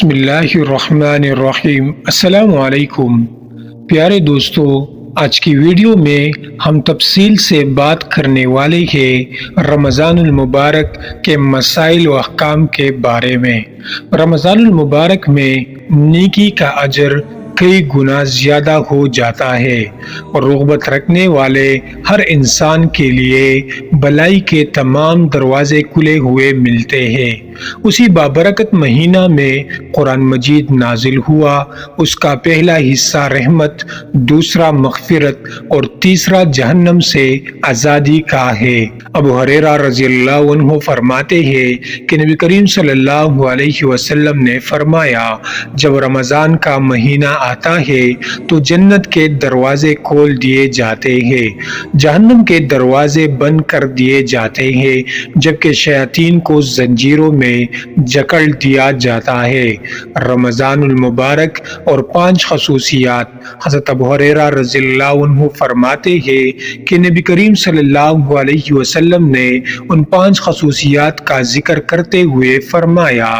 بسم اللہ الرحمن الرحیم۔ السلام علیکم پیارے دوستو، آج کی ویڈیو میں ہم تفصیل سے بات کرنے والے ہیں رمضان المبارک کے مسائل و احکام کے بارے میں۔ رمضان المبارک میں نیکی کا اجر کئی گنا زیادہ ہو جاتا ہے اور رغبت رکھنے والے ہر انسان کے لیے بھلائی کے تمام دروازے کھلے ہوئے ملتے ہیں۔ اسی بابرکت مہینہ میں قرآن مجید نازل ہوا۔ اس کا پہلا حصہ رحمت، دوسرا مغفرت اور تیسرا جہنم سے آزادی کا ہے۔ ابو ہریرہ رضی اللہ عنہ فرماتے ہیں کہ نبی کریم صلی اللہ علیہ وسلم نے فرمایا، جب رمضان کا مہینہ آتا ہے تو جنت کے دروازے کھول دیے جاتے ہیں، جہنم کے دروازے بند کر دیے جاتے ہیں، جبکہ شیاطین کو زنجیروں میں جکڑ دیا جاتا ہے۔ رمضان المبارک اور 5 خصوصیات۔ حضرت ابو ہریرہ رضی اللہ عنہ فرماتے ہیں کہ نبی کریم صلی اللہ علیہ وسلم نے ان 5 خصوصیات کا ذکر کرتے ہوئے فرمایا،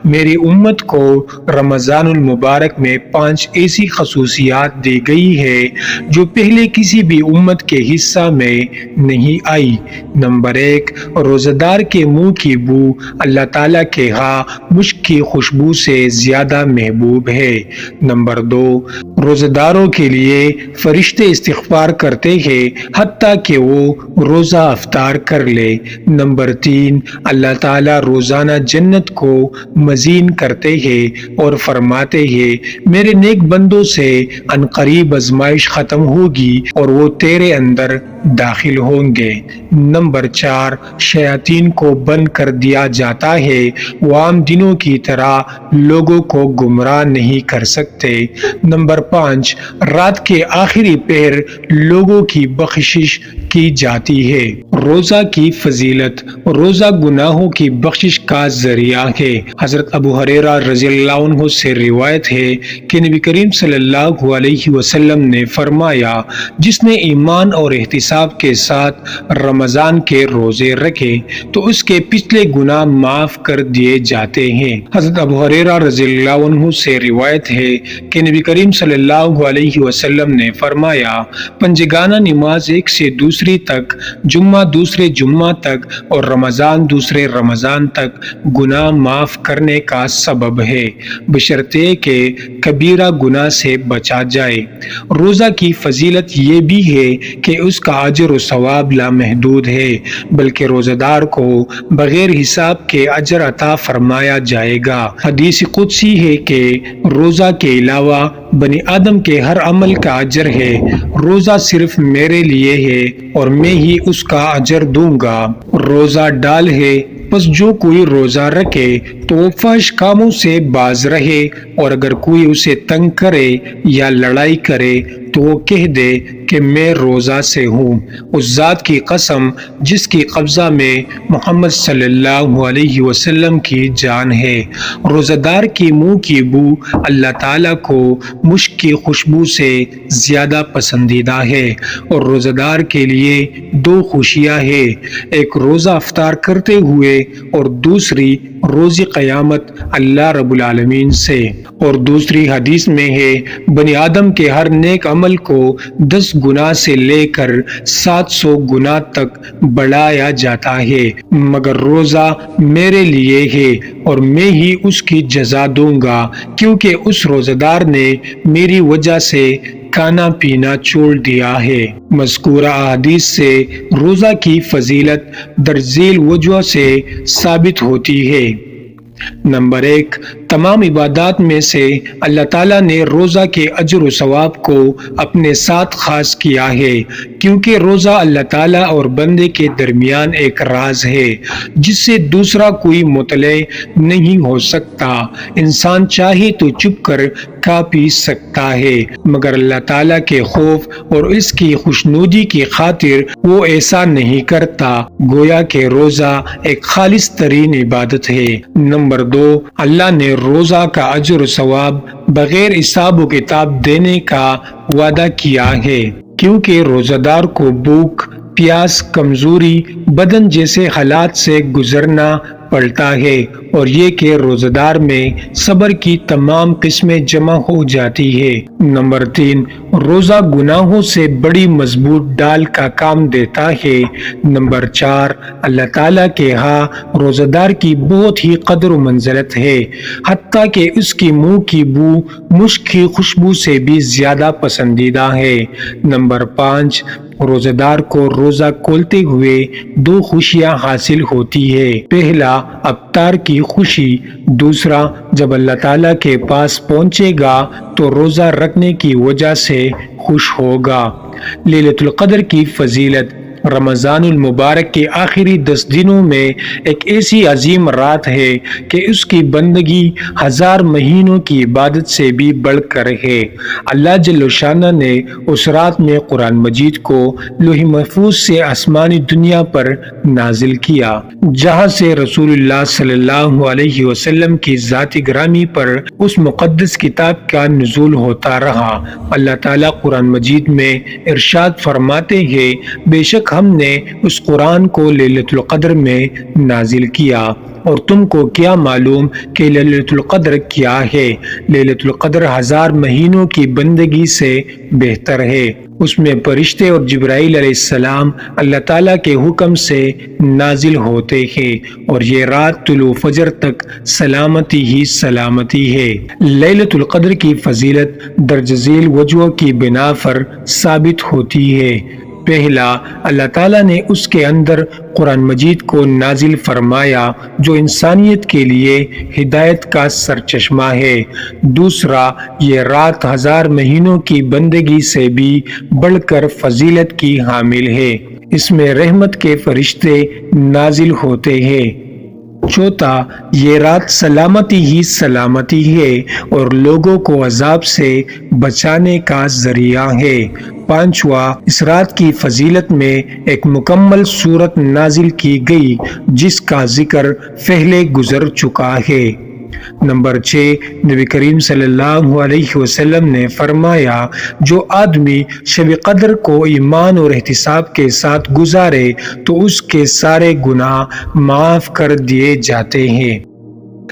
میری امت کو رمضان المبارک میں 5 ایسی خصوصیات دی گئی ہے جو پہلے کسی بھی امت کے حصہ میں نہیں آئی۔ نمبر 1، روزہ دار کے منہ کی بو اللہ تعالیٰ کے ہاں مشک کی خوشبو سے زیادہ محبوب ہے۔ نمبر 2، روزہ داروں کے لیے فرشتے استغفار کرتے ہیں حتیٰ کہ وہ روزہ افطار کر لے۔ نمبر 3، اللہ تعالیٰ روزانہ جنت کو مزین کرتے ہیں اور فرماتے ہیں، میرے نیک بندوں سے عنقریب آزمائش ختم ہوگی اور وہ تیرے اندر داخل ہوں گے۔ نمبر 4، شیاطین کو بند کر دیا جاتا ہے، وہ عام دنوں کی طرح لوگوں کو گمراہ نہیں کر سکتے۔ نمبر 5، رات کے آخری پہر لوگوں کی بخشش کی جاتی ہے۔ روزہ کی فضیلت۔ روزہ گناہوں کی بخشش کا ذریعہ ہے۔ حضرت ابو ہریرہ رضی اللہ عنہ سے روایت ہے کہ نبی کریم صلی اللہ علیہ وسلم نے فرمایا، جس نے ایمان اور احتساب کے ساتھ رمضان کے روزے رکھے تو اس کے پچھلے گناہ معاف کر دیے جاتے ہیں۔ حضرت ابو ہریرہ رضی اللہ عنہ سے روایت ہے کہ نبی کریم صلی اللہ علیہ وسلم نے فرمایا، پنجگانہ نماز ایک سے دوسری تک، جمعہ دوسرے جمعہ تک اور رمضان دوسرے رمضان تک گناہ معاف کرنے کا سبب ہے، بشرطے کہ کبیرہ گناہ سے بچا جائے۔ روزہ کی فضیلت یہ بھی ہے کہ اس کا اجر و ثواب لامحدود ہے، بلکہ روزہ دار کو بغیر حساب کے اجر عطا فرمایا جائے گا۔ حدیث قدسی ہے کہ روزہ کے علاوہ بنی آدم کے ہر عمل کا اجر ہے، روزہ صرف میرے لیے ہے اور میں ہی اس کا اجر دوں گا۔ روزہ ڈال ہے، پس جو کوئی روزہ رکھے تو وہ فحش کاموں سے باز رہے، اور اگر کوئی اسے تنگ کرے یا لڑائی کرے تو وہ کہہ دے کہ میں روزہ سے ہوں۔ اس ذات کی قسم جس کی قبضہ میں محمد صلی اللہ علیہ وسلم کی جان ہے، روزہ دار کی منہ کی بو اللہ تعالیٰ کو مشک کی خوشبو سے زیادہ پسندیدہ ہے، اور روزہ دار کے لیے 2 خوشیاں ہیں، ایک روزہ افطار کرتے ہوئے اور دوسری روز قیامت اللہ رب العالمین سے۔ اور دوسری حدیث میں ہے، بنی آدم کے ہر نیک عمل کو 10 گنا سے لے کر 700 گنا تک بڑھایا جاتا ہے، مگر روزہ میرے لیے ہے اور میں ہی اس کی جزا دوں گا، کیونکہ اس روزہ دار نے میری وجہ سے کھانا پینا چھوڑ دیا ہے۔ مذکورہ احادیث سے روزہ کی فضیلت درج ذیل وجوہ سے ثابت ہوتی ہے۔ نمبر 1، تمام عبادات میں سے اللہ تعالیٰ نے روزہ کے اجر و ثواب کو اپنے ساتھ خاص کیا ہے، کیونکہ روزہ اللہ تعالیٰ اور بندے کے درمیان ایک راز ہے جس سے دوسرا کوئی مطلع نہیں ہو سکتا۔ انسان چاہے تو چھپ کر کھا پی سکتا ہے، مگر اللہ تعالیٰ کے خوف اور اس کی خوشنودی کی خاطر وہ ایسا نہیں کرتا، گویا کہ روزہ ایک خالص ترین عبادت ہے۔ نمبر 2، اللہ نے روزہ کا اجر و ثواب بغیر حساب و کتاب دینے کا وعدہ کیا ہے، کیونکہ روزہ دار کو بھوک، پیاس، کمزوری، بدن جیسے حالات سے گزرنا پڑتا ہے، اور یہ کہ روزہ میں صبر کی تمام قسمیں جمع ہو جاتی ہے۔ نمبر 3، روزہ گناہوں سے بڑی مضبوط ڈال کا کام دیتا ہے۔ نمبر 4، اللہ تعالیٰ کے ہاں روزہ دار کی بہت ہی قدر و منزلت ہے، حتیٰ کہ اس کی منہ کی بو مشک کی خوشبو سے بھی زیادہ پسندیدہ ہے۔ نمبر 5، روزہ دار کو روزہ کھولتے ہوئے 2 خوشیاں حاصل ہوتی ہے۔ پہلا، افطار کی خوشی، دوسرا، جب اللہ تعالیٰ کے پاس پہنچے گا تو روزہ رکھنے کی وجہ سے خوش ہوگا۔ لیلۃ القدر کی فضیلت، رمضان المبارک کے آخری 10 دنوں میں ایک ایسی عظیم رات ہے کہ اس کی بندگی 1000 مہینوں کی عبادت سے بھی بڑھ کر ہے۔ اللہ جل شانہ نے اس رات میں قرآن مجید کو لوح محفوظ سے آسمانی دنیا پر نازل کیا، جہاں سے رسول اللہ صلی اللہ علیہ وسلم کی ذات گرامی پر اس مقدس کتاب کا نزول ہوتا رہا۔ اللہ تعالیٰ قرآن مجید میں ارشاد فرماتے ہیں، بے شک ہم نے اس قرآن کو لیلۃ القدر میں نازل کیا، اور تم کو کیا معلوم کہ لیلۃ القدر کیا ہے؟ لیلۃ القدر 1000 مہینوں کی بندگی سے بہتر ہے۔ اس میں فرشتے اور جبرائیل علیہ السلام اللہ تعالیٰ کے حکم سے نازل ہوتے ہیں، اور یہ رات طلوع فجر تک سلامتی ہی سلامتی ہے۔ لیلۃ القدر کی فضیلت درج ذیل وجوہ کی بنا پر ثابت ہوتی ہے۔ پہلا، اللہ تعالیٰ نے اس کے اندر قرآن مجید کو نازل فرمایا جو انسانیت کے لیے ہدایت کا سرچشمہ ہے۔ دوسرا، یہ رات 1000 مہینوں کی بندگی سے بھی بڑھ کر فضیلت کی حامل ہے، اس میں رحمت کے فرشتے نازل ہوتے ہیں۔ چوتھا، یہ رات سلامتی ہی سلامتی ہے اور لوگوں کو عذاب سے بچانے کا ذریعہ ہے۔ پانچواں، اس رات کی فضیلت میں ایک مکمل سورت نازل کی گئی جس کا ذکر پہلے گزر چکا ہے۔ نمبر 6، نبی کریم صلی اللہ علیہ وسلم نے فرمایا، جو آدمی شب قدر کو ایمان اور احتساب کے ساتھ گزارے تو اس کے سارے گناہ معاف کر دیے جاتے ہیں۔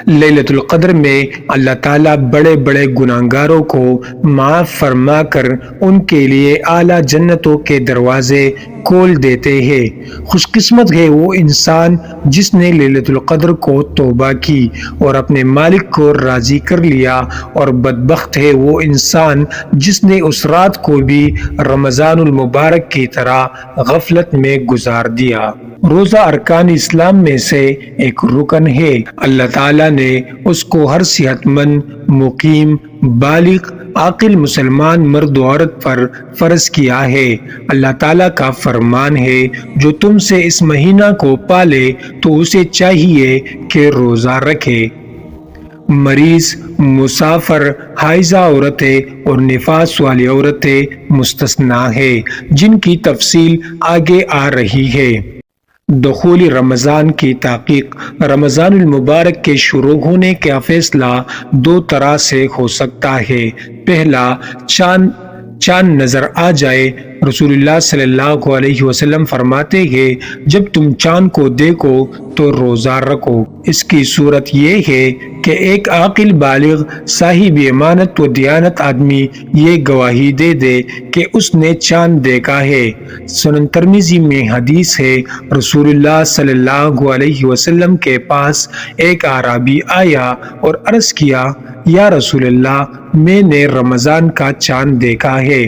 لیلۃ القدر میں اللہ تعالیٰ بڑے بڑے گناہگاروں کو معاف فرما کر ان کے لیے اعلیٰ جنتوں کے دروازے کھول دیتے ہیں۔ خوش قسمت ہے وہ انسان جس نے لیلۃ القدر کو توبہ کی اور اپنے مالک کو راضی کر لیا، اور بدبخت ہے وہ انسان جس نے اس رات کو بھی رمضان المبارک کی طرح غفلت میں گزار دیا۔ روزہ ارکان اسلام میں سے ایک رکن ہے۔ اللہ تعالیٰ نے اس کو ہر صحت مند، مقیم، بالغ، عاقل مسلمان مرد و عورت پر فرض کیا ہے۔ اللہ تعالیٰ کا فرمان ہے، جو تم سے اس مہینہ کو پالے تو اسے چاہیے کہ روزہ رکھے۔ مریض، مسافر، حائضہ عورتیں اور نفاس والی عورتیں مستثنیٰ ہیں، جن کی تفصیل آگے آ رہی ہے۔ دخول رمضان کی تحقیق، رمضان المبارک کے شروع ہونے کا فیصلہ 2 طرح سے ہو سکتا ہے۔ پہلا، چاند نظر آ جائے۔ رسول اللہ صلی اللہ علیہ وسلم فرماتے ہیں، جب تم چاند کو دیکھو تو روزہ رکھو۔ اس کی صورت یہ ہے کہ ایک عاقل بالغ صاحب امانت و دیانت آدمی یہ گواہی دے دے کہ اس نے چاند دیکھا ہے۔ سنن ترمذی میں حدیث ہے، رسول اللہ صلی اللہ علیہ وسلم کے پاس ایک اعرابی آیا اور عرض کیا، یا رسول اللہ، میں نے رمضان کا چاند دیکھا ہے۔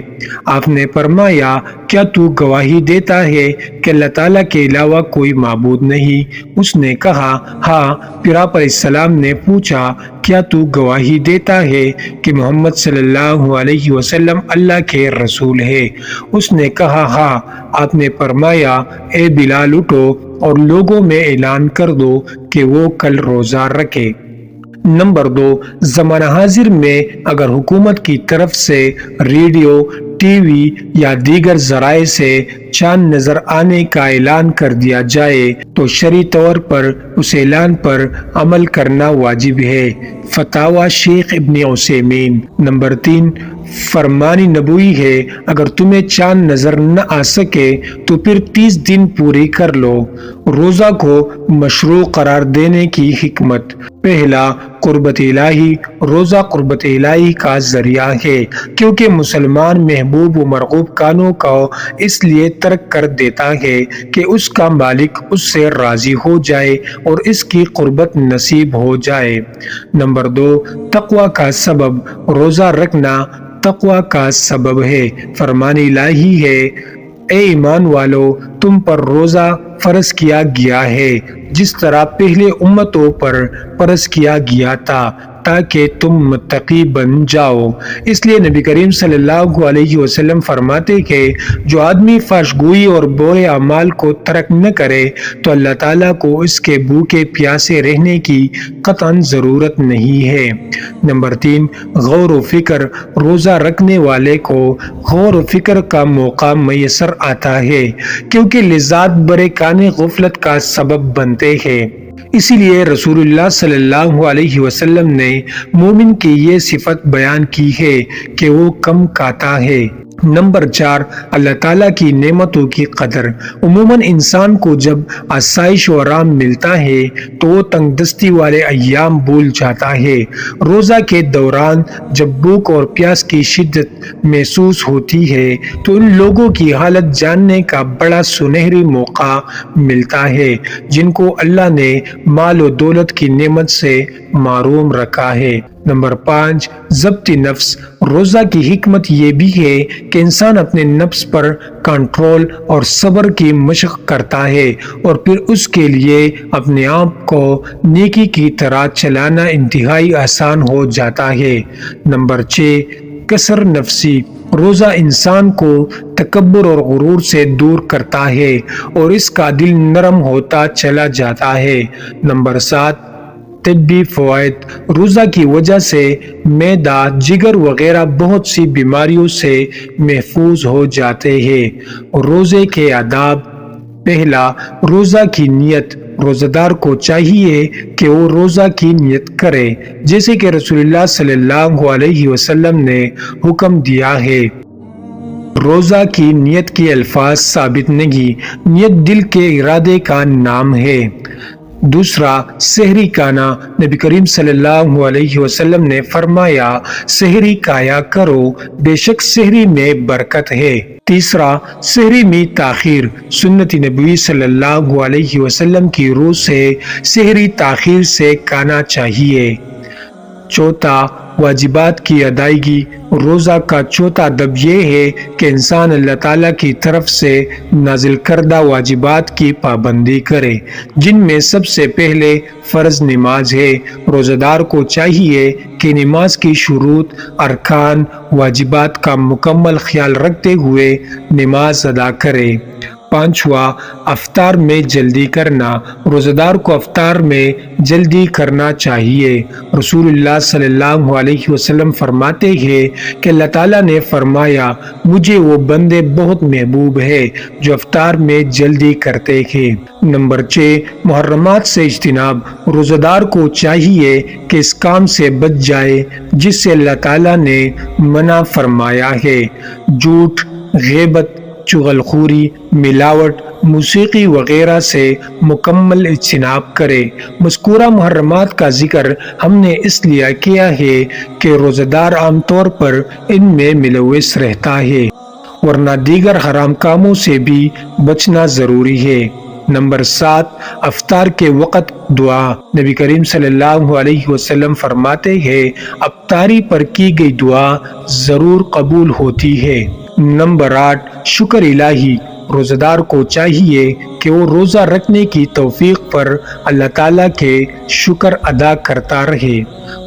آپ نے فرمایا، کیا تو گواہی دیتا ہے کہ اللہ تعالیٰ کے علاوہ کوئی معبود نہیں؟ اس نے کہا، ہاں۔ پھر آپ علیہ السلام نے پوچھا، کیا تو گواہی دیتا ہے کہ محمد صلی اللہ علیہ وسلم اللہ کے رسول ہے؟ اس نے کہا، ہاں۔ آپ نے فرمایا، اے بلال اٹھو اور لوگوں میں اعلان کر دو کہ وہ کل روزہ رکھے۔ نمبر 2، زمانہ حاضر میں اگر حکومت کی طرف سے ریڈیو، ٹی وی یا دیگر ذرائع سے چاند نظر آنے کا اعلان کر دیا جائے تو شرعی طور پر اس اعلان پر عمل کرنا واجب ہے۔ فتاوی شیخ ابن عثیمین۔ نمبر 3، فرمانی نبوی ہے، اگر تمہیں چاند نظر نہ آ سکے تو پھر 30 دن پوری کر لو۔ روزہ کو مشروع قرار دینے کی حکمت۔ پہلا، قربت الہی۔ روزہ قربت الہی کا ذریعہ ہے، کیونکہ مسلمان محبوب و مرغوب کاموں کو اس لیے ترک کر دیتا ہے کہ اس کا مالک اس سے راضی ہو جائے اور اس کی قربت نصیب ہو جائے۔ نمبر 2، تقوی کا سبب۔ روزہ رکھنا تقوی کا سبب ہے۔ فرمان الہی ہے، اے ایمان والو، تم پر روزہ فرض کیا گیا ہے جس طرح پہلے امتوں پر فرض کیا گیا تھا تاکہ تم متقی بن جاؤ۔ اس لیے نبی کریم صلی اللہ علیہ وسلم فرماتے کہ جو آدمی فحش گوئی اور برے اعمال کو ترک نہ کرے تو اللہ تعالیٰ کو اس کے بھوکے پیاسے رہنے کی قطعاً ضرورت نہیں ہے۔ نمبر 3، غور و فکر۔ روزہ رکھنے والے کو غور و فکر کا موقع میسر آتا ہے، کیونکہ لذات برے کانے غفلت کا سبب بنتے ہیں۔ اسی لیے رسول اللہ صلی اللہ علیہ وسلم نے مومن کی یہ صفت بیان کی ہے کہ وہ کم کھاتا ہے۔ نمبر 4، اللہ تعالیٰ کی نعمتوں کی قدر۔ عموماً انسان کو جب آسائش و آرام ملتا ہے تو وہ تنگ دستی والے ایام بھول جاتا ہے۔ روزہ کے دوران جب بھوک اور پیاس کی شدت محسوس ہوتی ہے تو ان لوگوں کی حالت جاننے کا بڑا سنہری موقع ملتا ہے جن کو اللہ نے مال و دولت کی نعمت سے محروم رکھا ہے۔ نمبر 5، ضبط نفس۔ روزہ کی حکمت یہ بھی ہے کہ انسان اپنے نفس پر کنٹرول اور صبر کی مشق کرتا ہے اور پھر اس کے لیے اپنے آپ کو نیکی کی طرح چلانا انتہائی آسان ہو جاتا ہے۔ نمبر 6، کسر نفسی۔ روزہ انسان کو تکبر اور غرور سے دور کرتا ہے اور اس کا دل نرم ہوتا چلا جاتا ہے۔ نمبر 7، طبی فوائد۔ روزہ کی وجہ سے معدہ، جگر وغیرہ بہت سی بیماریوں سے محفوظ ہو جاتے ہیں۔ روزے کے آداب۔ پہلا، روزہ کی نیت۔ روزہ دار کو چاہیے کہ وہ روزہ کی نیت کرے، جیسے کہ رسول اللہ صلی اللہ علیہ وسلم نے حکم دیا ہے۔ روزہ کی نیت کے الفاظ ثابت نہیں، نیت دل کے ارادے کا نام ہے۔ دوسرا، سحری کھانا۔ نبی کریم صلی اللہ علیہ وسلم نے فرمایا، سحری کھایا کرو، بے شک سحری میں برکت ہے۔ تیسرا، سحری میں تاخیر۔ سنت نبوی صلی اللہ علیہ وسلم کی روح سے سحری تاخیر سے کھانا چاہیے۔ چوتھا، واجبات کی ادائیگی۔ روزہ کا چوتھا ادب یہ ہے کہ انسان اللہ تعالیٰ کی طرف سے نازل کردہ واجبات کی پابندی کرے، جن میں سب سے پہلے فرض نماز ہے۔ روزہ دار کو چاہیے کہ نماز کی شروط، ارکان، واجبات کا مکمل خیال رکھتے ہوئے نماز ادا کرے۔ پانچواں، افطار میں جلدی کرنا۔ روزہ دار کو افطار میں جلدی کرنا چاہیے۔ رسول اللہ صلی اللہ علیہ وسلم فرماتے ہیں کہ اللہ تعالیٰ نے فرمایا، مجھے وہ بندے بہت محبوب ہے جو افطار میں جلدی کرتے ہیں۔ نمبر 6، محرمات سے اجتناب۔ روزہ دار کو چاہیے کہ اس کام سے بچ جائے جس سے اللہ تعالیٰ نے منع فرمایا ہے۔ جھوٹ، غیبت، چغل خوری، ملاوٹ، موسیقی وغیرہ سے مکمل اجتناب کرے۔ مذکورہ محرمات کا ذکر ہم نے اس لیے کیا ہے کہ روزہ دار عام طور پر ان میں ملوث رہتا ہے، ورنہ دیگر حرام کاموں سے بھی بچنا ضروری ہے۔ نمبر 7، افطار کے وقت دعا۔ نبی کریم صلی اللہ علیہ وسلم فرماتے ہیں، افطاری پر کی گئی دعا ضرور قبول ہوتی ہے۔ نمبر 8، شکر الہی۔ روزہ دار کو چاہیے کہ وہ روزہ رکھنے کی توفیق پر اللہ تعالیٰ کے شکر ادا کرتا رہے۔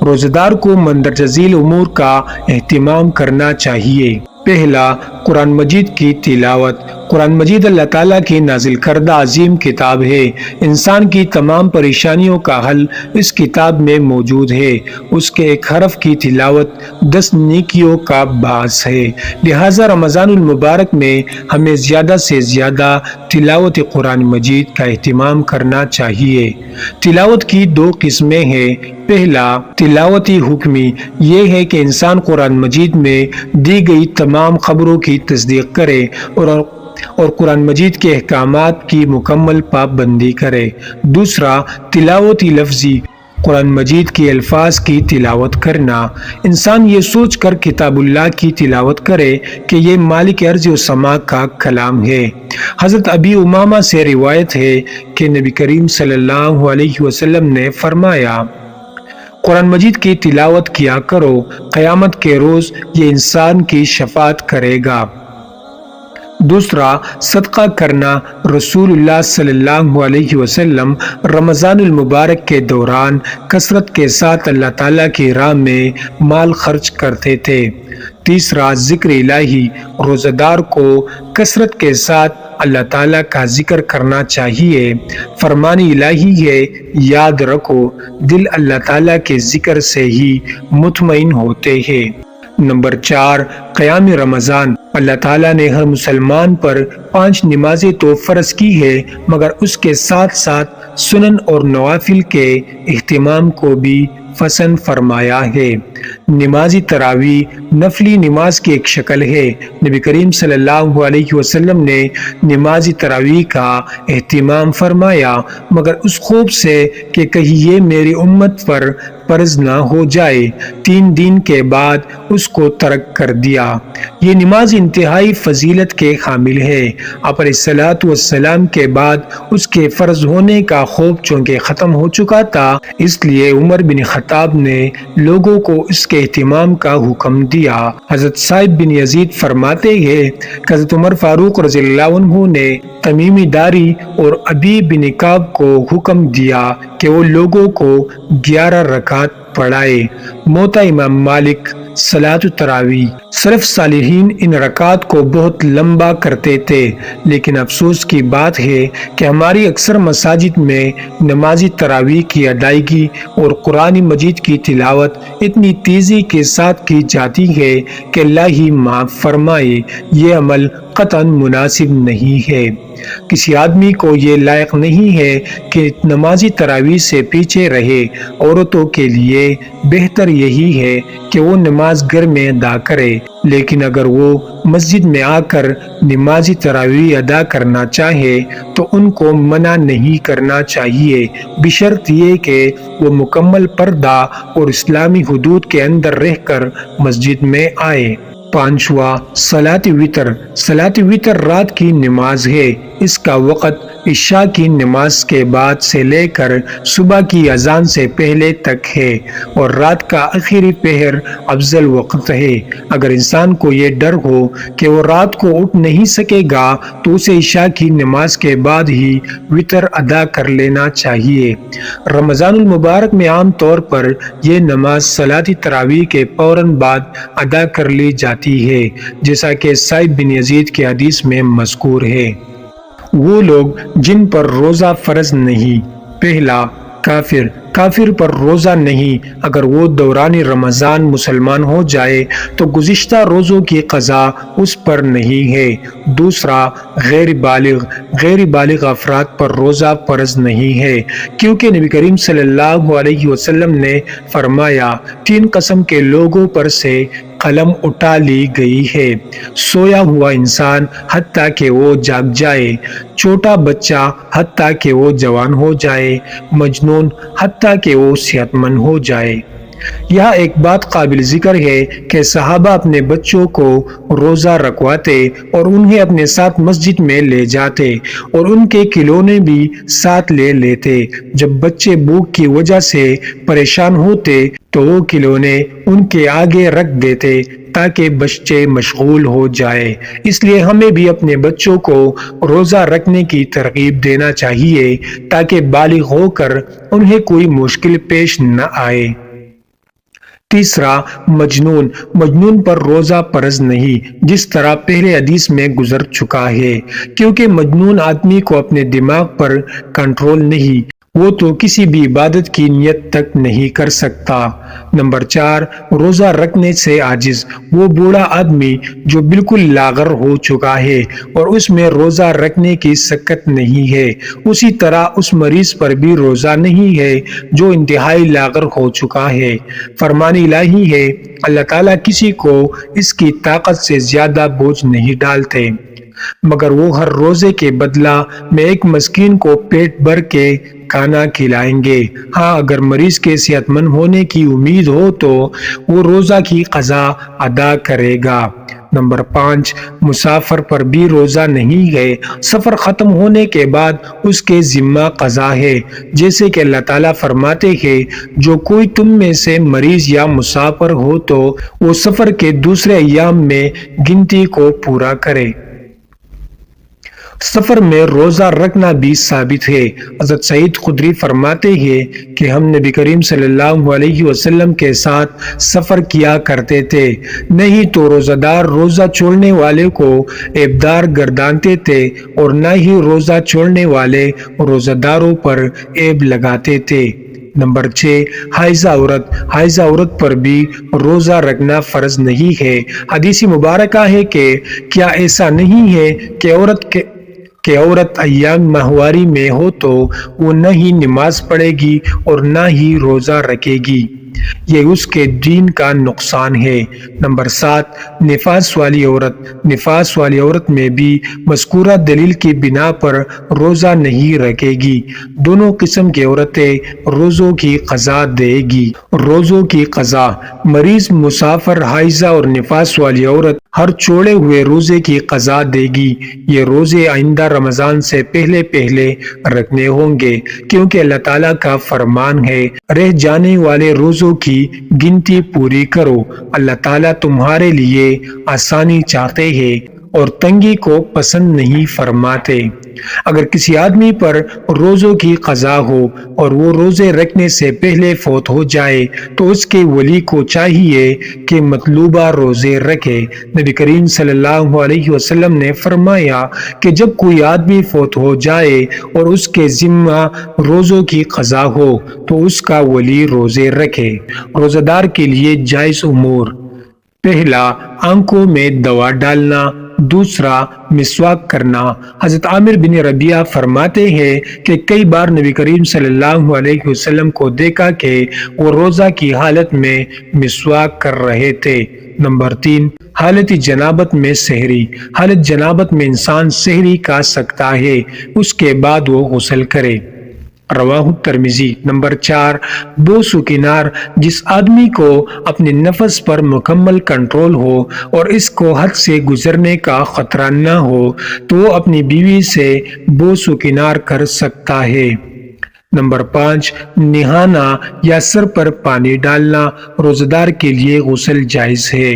روزہ دار کو مندرجہ ذیل امور کا اہتمام کرنا چاہیے۔ پہلا، قرآن مجید کی تلاوت۔ قرآن مجید اللہ تعالیٰ کی نازل کردہ عظیم کتاب ہے۔ انسان کی تمام پریشانیوں کا حل اس کتاب میں موجود ہے۔ اس کے ایک حرف کی تلاوت 10 نیکیوں کا باعث ہے۔ لہٰذا رمضان المبارک میں ہمیں زیادہ سے زیادہ تلاوت قرآن مجید کا اہتمام کرنا چاہیے۔ تلاوت کی 2 قسمیں ہیں۔ پہلا تلاوتی حکمی، یہ ہے کہ انسان قرآن مجید میں دی گئی تمام خبروں کی تصدیق کرے اور قرآن مجید کے احکامات کی مکمل پابندی کرے۔ دوسرا تلاوتی لفظی، قرآن مجید کے الفاظ کی تلاوت کرنا۔ انسان یہ سوچ کر کتاب اللہ کی تلاوت کرے کہ یہ مالک ارض و سما کا کلام ہے۔ حضرت ابی امامہ سے روایت ہے کہ نبی کریم صلی اللہ علیہ وسلم نے فرمایا، قرآن مجید کی تلاوت کیا کرو، قیامت کے روز یہ انسان کی شفاعت کرے گا۔ دوسرا صدقہ کرنا۔ رسول اللہ صلی اللہ علیہ وسلم رمضان المبارک کے دوران کثرت کے ساتھ اللہ تعالیٰ کی راہ میں مال خرچ کرتے تھے۔ تیسرا ذکر الہی، روزہ دار کو کثرت کے ساتھ اللہ تعالیٰ کا ذکر کرنا چاہیے۔ فرمان الہی ہے، یاد رکھو دل اللہ تعالیٰ کے ذکر سے ہی مطمئن ہوتے ہیں۔ نمبر 4 قیام رمضان۔ اللہ تعالیٰ نے ہر مسلمان پر 5 نمازیں تو فرض کی ہے، مگر اس کے ساتھ ساتھ سنن اور نوافل کے اہتمام کو بھی پسند فرمایا ہے۔ نماز تراویح نفلی نماز کی ایک شکل ہے۔ نبی کریم صلی اللہ علیہ وسلم نے نماز تراویح کا اہتمام فرمایا، مگر اس خوف سے کہ کہیں یہ میری امت پر فرض نہ ہو جائے۔ 3 دن کے بعد اس کو ترک کر دیا۔ یہ نماز انتہائی فضیلت کے حامل ہے۔ آپ علیہ الصلوۃ والسلام کے بعد اس کے فرض ہونے کا خوف چونکہ ختم ہو چکا تھا، اس لیے عمر بن خطاب نے لوگوں کو اس کے اہتمام کا حکم دیا۔ حضرت صاحب بن یزید فرماتے ہیں کہ حضرت عمر فاروق رضی اللہ عنہ نے تمیمی داری اور ابی بن کعب کو حکم دیا کہ وہ لوگوں کو 11 رکعت پڑھائے۔ موطا امام مالک صلاۃ التراویح۔ سلف صالحین ان رکعات کو بہت لمبا کرتے تھے، لیکن افسوس کی بات ہے کہ ہماری اکثر مساجد میں نماز تراویح کی ادائیگی اور قرآن مجید کی تلاوت اتنی تیزی کے ساتھ کی جاتی ہے کہ اللہ ہی معاف فرمائے، یہ عمل قطعاً مناسب نہیں ہے۔ کسی آدمی کو یہ لائق نہیں ہے کہ نمازی تراویح سے پیچھے رہے۔ عورتوں کے لیے بہتر یہی ہے کہ وہ نماز گھر میں ادا کرے، لیکن اگر وہ مسجد میں آ کر نمازی تراویح ادا کرنا چاہے تو ان کو منع نہیں کرنا چاہیے، بشرط یہ کہ وہ مکمل پردہ اور اسلامی حدود کے اندر رہ کر مسجد میں آئے۔ 5واں صلاۃ وتر۔ صلاۃ وتر رات کی نماز ہے۔ اس کا وقت عشاء کی نماز کے بعد سے لے کر صبح کی اذان سے پہلے تک ہے اور رات کا آخری پہر افضل وقت ہے۔ اگر انسان کو یہ ڈر ہو کہ وہ رات کو اٹھ نہیں سکے گا تو اسے عشاء کی نماز کے بعد ہی وتر ادا کر لینا چاہیے۔ رمضان المبارک میں عام طور پر یہ نماز صلاۃ تراویح کے فوراً بعد ادا کر لی جاتی ہے، جیسا کہ صاحب بن یزید کی حدیث میں مذکور ہے۔ وہ لوگ جن پر روزہ فرض نہیں۔ پہلا کافر۔ کافر پر روزہ نہیں۔ اگر وہ دوران رمضان مسلمان ہو جائے تو گزشتہ روزوں کی قضا اس پر نہیں ہے۔ دوسرا غیر بالغ۔ غیر بالغ افراد پر روزہ فرض نہیں ہے، کیونکہ نبی کریم صلی اللہ علیہ وسلم نے فرمایا، 3 قسم کے لوگوں پر سے قلم اٹھا لی گئی ہے: سویا ہوا انسان حتیٰ کہ وہ جاگ جائے، چھوٹا بچہ حتیٰ کہ وہ جوان ہو جائے، مجنون حتیٰ کہ وہ صحت مند ہو جائے۔ یہاں ایک بات قابل ذکر ہے کہ صحابہ اپنے بچوں کو روزہ رکھواتے اور انہیں اپنے ساتھ مسجد میں لے جاتے اور ان کے کھلونے بھی ساتھ لے لیتے۔ جب بچے بھوک کی وجہ سے پریشان ہوتے تو وہ کھلونے ان کے آگے رکھ دیتے تاکہ بچے مشغول ہو جائے۔ اس لیے ہمیں بھی اپنے بچوں کو روزہ رکھنے کی ترغیب دینا چاہیے تاکہ بالغ ہو کر انہیں کوئی مشکل پیش نہ آئے۔ تیسرا، مجنون پر روزہ فرض نہیں، جس طرح پہلے حدیث میں گزر چکا ہے، کیونکہ مجنون آدمی کو اپنے دماغ پر کنٹرول نہیں، وہ تو کسی بھی عبادت کی نیت تک نہیں کر سکتا۔ نمبر 4، روزہ رکھنے سے عاجز، وہ بوڑھا آدمی جو بالکل لاغر ہو چکا ہے اور اس میں روزہ رکھنے کی سکت نہیں ہے، اسی طرح اس مریض پر بھی روزہ نہیں ہے جو انتہائی لاغر ہو چکا ہے۔ فرمان الہی ہے، اللہ تعالیٰ کسی کو اس کی طاقت سے زیادہ بوجھ نہیں ڈالتے، مگر وہ ہر روزے کے بدلہ میں ایک مسکین کو پیٹ بھر کے کھانا کھلائیں گے۔ ہاں، اگر مریض کے صحت مند ہونے کی امید ہو تو وہ روزہ کی قضا ادا کرے گا۔ نمبر 5، مسافر پر بھی روزہ نہیں ہے، سفر ختم ہونے کے بعد اس کے ذمہ قضا ہے، جیسے کہ اللہ تعالیٰ فرماتے ہیں، جو کوئی تم میں سے مریض یا مسافر ہو تو وہ سفر کے دوسرے ایام میں گنتی کو پورا کرے۔ سفر میں روزہ رکھنا بھی ثابت ہے۔ حضرت سعید خدری فرماتے ہیں کہ ہم نبی کریم صلی اللہ علیہ وسلم کے ساتھ سفر کیا کرتے تھے، نہیں تو روزہ دار روزہ چھوڑنے والے کو عیبدار گردانتے تھے اور نہ ہی روزہ چھوڑنے والے روزہ داروں پر عیب لگاتے تھے۔ نمبر 6، حائضہ عورت پر بھی روزہ رکھنا فرض نہیں ہے۔ حدیث مبارکہ ہے کہ کیا ایسا نہیں ہے کہ عورت ایام ماہواری میں ہو تو وہ نہ ہی نماز پڑھے گی اور نہ ہی روزہ رکھے گی، یہ اس کے دین کا نقصان ہے۔ نمبر 7، نفاس والی عورت میں بھی مذکورہ دلیل کی بنا پر روزہ نہیں رکھے گی۔ دونوں قسم کی عورتیں روزوں کی قضا دے گی۔ روزوں کی قضا، مریض، مسافر، حائضہ اور نفاس والی عورت ہر چھوڑے ہوئے روزے کی قضا دے گی۔ یہ روزے آئندہ رمضان سے پہلے رکھنے ہوں گے، کیونکہ اللہ تعالیٰ کا فرمان ہے، رہ جانے والے روزوں کی گنتی پوری کرو۔ اللہ تعالیٰ تمہارے لیے آسانی چاہتے ہیں اور تنگی کو پسند نہیں فرماتے۔ اگر کسی آدمی پر روزوں کی قضا ہو اور وہ روزے رکھنے سے پہلے فوت ہو جائے تو اس کے ولی کو چاہیے کہ مطلوبہ روزے رکھے۔ نبی کریم صلی اللہ علیہ وسلم نے فرمایا کہ جب کوئی آدمی فوت ہو جائے اور اس کے ذمہ روزوں کی قضا ہو تو اس کا ولی روزے رکھے۔ روزہ دار کے لیے جائز امور: پہلا، آنکھوں میں دوا ڈالنا، دوسرا، مسواک کرنا۔ حضرت عامر بن ربیعہ فرماتے ہیں کہ کئی بار نبی کریم صلی اللہ علیہ وسلم کو دیکھا کہ وہ روزہ کی حالت میں مسواک کر رہے تھے۔ نمبر 3، حالت جنابت میں سحری۔ حالت جنابت میں انسان سحری کھا سکتا ہے، اس کے بعد وہ غسل کرے۔ رواہ ترمذی۔ نمبر 4، بوس و کنار۔ جس آدمی کو اپنے نفس پر مکمل کنٹرول ہو اور اس کو حد سے گزرنے کا خطرہ نہ ہو تو وہ اپنی بیوی سے بوس و کنار کر سکتا ہے۔ نمبر 5، نہانا یا سر پر پانی ڈالنا۔ روزہ دار کے لیے غسل جائز ہے۔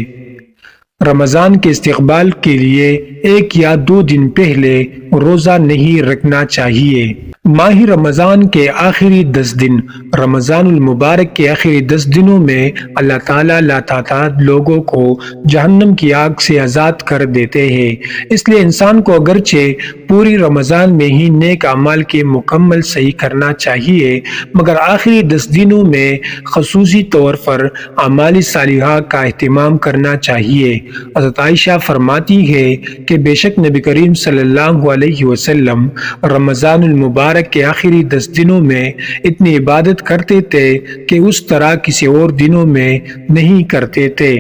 رمضان کے استقبال کے لیے 1 یا 2 دن پہلے روزہ نہیں رکھنا چاہیے۔ ماہ رمضان کے آخری 10 دن، رمضان المبارک کے آخری 10 دنوں میں اللہ تعالیٰ لاتعداد لوگوں کو جہنم کی آگ سے آزاد کر دیتے ہیں۔ اس لیے انسان کو اگرچہ پوری رمضان میں ہی نیک اعمال کے مکمل صحیح کرنا چاہیے، مگر آخری 10 دنوں میں خصوصی طور پر اعمال صالحہ کا اہتمام کرنا چاہیے۔ حضرت عائشہ فرماتی ہے کہ بے شک نبی کریم صلی اللہ علیہ وسلم رمضان المبارک کے آخری 10 دنوں میں اتنی عبادت کرتے تھے کہ اس طرح کسی اور دنوں میں نہیں کرتے تھے۔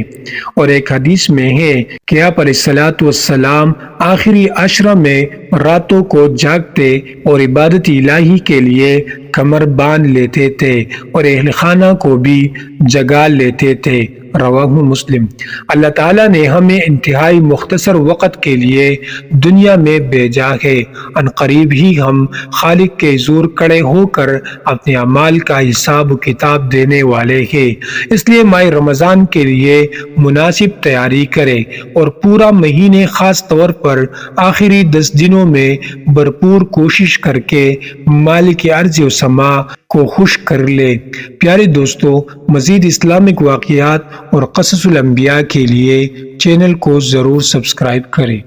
اور ایک حدیث میں ہے کہ آپ علیہ الصلوۃ والسلام آخری عشرہ میں راتوں کو جاگتے اور عبادت الہی کے لیے کمر باندھ لیتے تھے اور اہل خانہ کو بھی جگا لیتے تھے۔ رواہ مسلم۔ اللہ تعالیٰ نے ہمیں انتہائی مختصر وقت کے لیے دنیا میں بھیجا ہے، ان قریب ہی ہم خالق کے حضور کھڑے ہو کر اپنے اعمال کا حساب و کتاب دینے والے ہیں۔ اس لیے ماہ رمضان کے لیے مناسب تیاری کرے اور پورا مہینے خاص طور پر آخری 10 دنوں میں بھرپور کوشش کر کے مالک ارض و سما کو خوش کر لے۔ پیارے دوستو، مزید اسلامک واقعات اور قصص الانبیاء کے لیے چینل کو ضرور سبسکرائب کریں۔